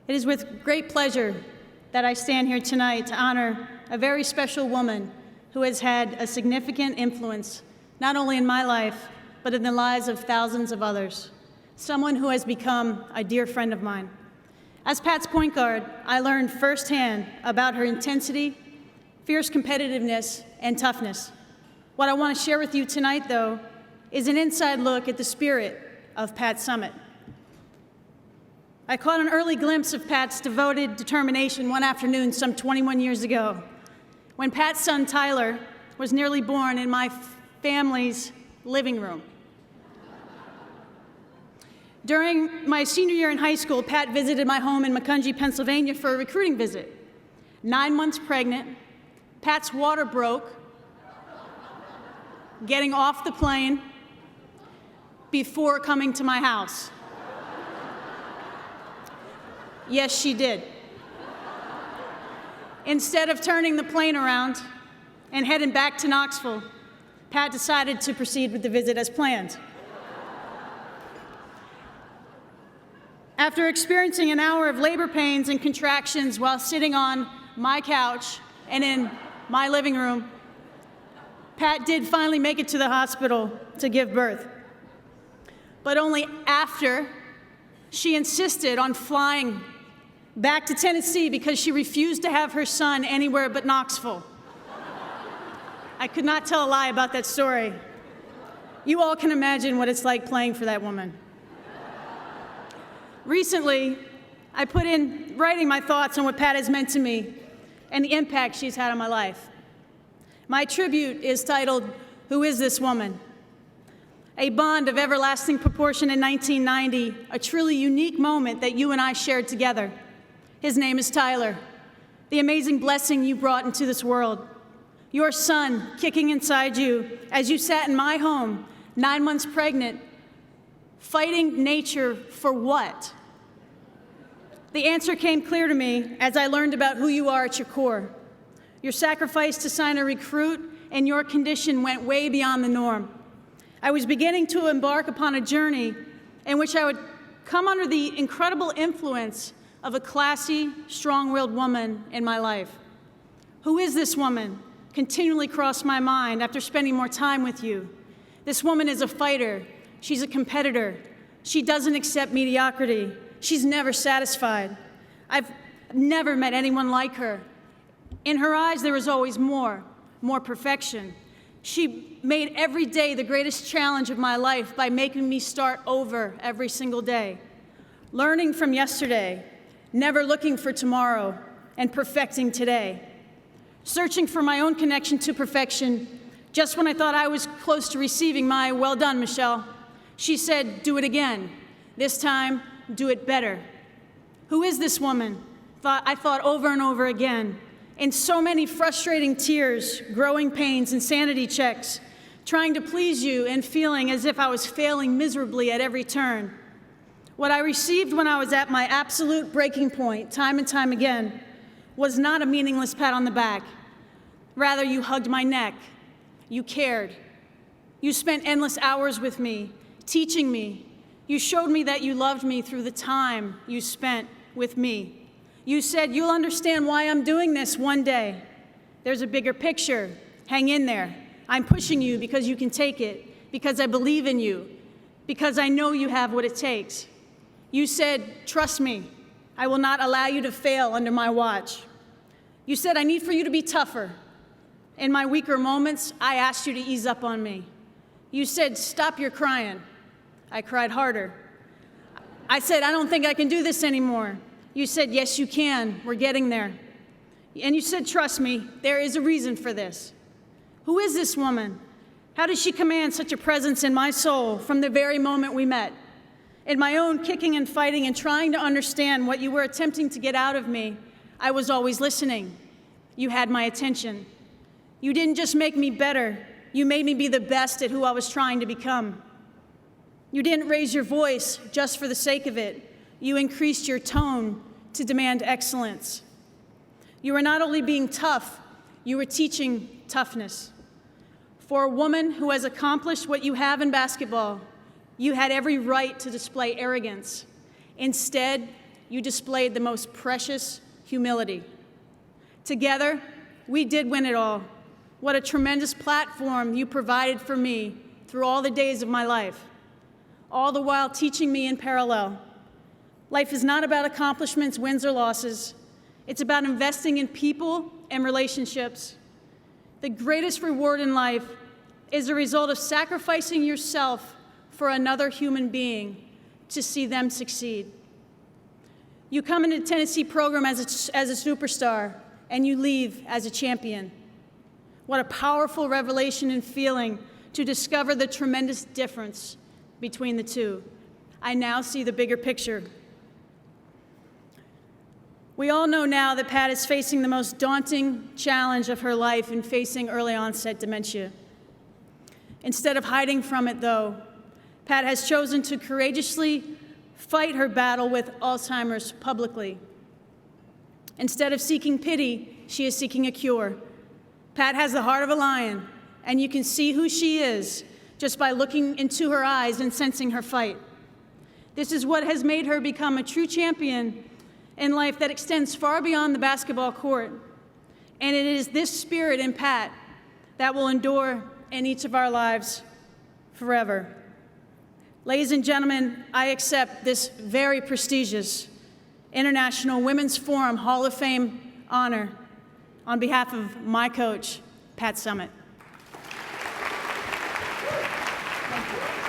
It is with great pleasure that I stand here tonight to honor a very special woman who has had a significant influence, not only in my life, but in the lives of thousands of others. Someone who has become a dear friend of mine. As Pat's point guard, I learned firsthand about her intensity, fierce competitiveness, and toughness. What I want to share with you tonight, though, is an inside look at the spirit of Pat Summitt. I caught an early glimpse of Pat's devoted determination one afternoon some 21 years ago, when Pat's son Tyler was nearly born in my family's living room. During my senior year in high school, Pat visited my home in Macungie, Pennsylvania for a recruiting visit. 9 months pregnant, Pat's water broke, getting off the plane before coming to my house. Yes, she did. Instead of turning the plane around and heading back to Knoxville, Pat decided to proceed with the visit as planned. After experiencing an hour of labor pains and contractions while sitting on my couch and in my living room, Pat did finally make it to the hospital to give birth. But only after she insisted on flying back to Tennessee because she refused to have her son anywhere but Knoxville. I could not tell a lie about that story. You all can imagine what it's like playing for that woman. Recently, I put in writing my thoughts on what Pat has meant to me and the impact she's had on my life. My tribute is titled, "Who is this woman?" A bond of everlasting proportion in 1990, a truly unique moment that you and I shared together. His name is Tyler, the amazing blessing you brought into this world. Your son kicking inside you as you sat in my home, 9 months pregnant, fighting nature for what? The answer came clear to me as I learned about who you are at your core. Your sacrifice to sign a recruit and your condition went way beyond the norm. I was beginning to embark upon a journey in which I would come under the incredible influence of a classy, strong-willed woman in my life. Who is this woman? Continually crossed my mind after spending more time with you. This woman is a fighter. She's a competitor. She doesn't accept mediocrity. She's never satisfied. I've never met anyone like her. In her eyes, there was always more perfection. She made every day the greatest challenge of my life by making me start over every single day. Learning from yesterday, never looking for tomorrow, and perfecting today. Searching for my own connection to perfection, just when I thought I was close to receiving my "well done, Michelle," she said, "Do it again. This time, do it better." Who is this woman? I thought over and over again, in so many frustrating tears, growing pains, and sanity checks, trying to please you and feeling as if I was failing miserably at every turn. What I received when I was at my absolute breaking point, time and time again, was not a meaningless pat on the back. Rather, you hugged my neck. You cared. You spent endless hours with me, teaching me. You showed me that you loved me through the time you spent with me. You said, "You'll understand why I'm doing this one day. There's a bigger picture. Hang in there. I'm pushing you because you can take it, because I believe in you, because I know you have what it takes." You said, "Trust me. I will not allow you to fail under my watch." You said, "I need for you to be tougher. In my weaker moments, I asked you to ease up on me." You said, "Stop your crying." I cried harder. I said, "I don't think I can do this anymore." You said, "Yes, you can. We're getting there." And you said, "Trust me, there is a reason for this." Who is this woman? How does she command such a presence in my soul from the very moment we met? In my own kicking and fighting and trying to understand what you were attempting to get out of me, I was always listening. You had my attention. You didn't just make me better, you made me be the best at who I was trying to become. You didn't raise your voice just for the sake of it. You increased your tone to demand excellence. You were not only being tough, you were teaching toughness. For a woman who has accomplished what you have in basketball, you had every right to display arrogance. Instead, you displayed the most precious humility. Together, we did win it all. What a tremendous platform you provided for me through all the days of my life, all the while teaching me in parallel. Life is not about accomplishments, wins, or losses. It's about investing in people and relationships. The greatest reward in life is the result of sacrificing yourself for another human being to see them succeed. You come into the Tennessee program as a superstar, and you leave as a champion. What a powerful revelation and feeling to discover the tremendous difference between the two. I now see the bigger picture. We all know now that Pat is facing the most daunting challenge of her life in facing early onset dementia. Instead of hiding from it, though, Pat has chosen to courageously fight her battle with Alzheimer's publicly. Instead of seeking pity, she is seeking a cure. Pat has the heart of a lion, and you can see who she is just by looking into her eyes and sensing her fight. This is what has made her become a true champion in life that extends far beyond the basketball court. And it is this spirit in Pat that will endure in each of our lives forever. Ladies and gentlemen, I accept this very prestigious International Women's Forum Hall of Fame honor on behalf of my coach, Pat Summitt. Thank you.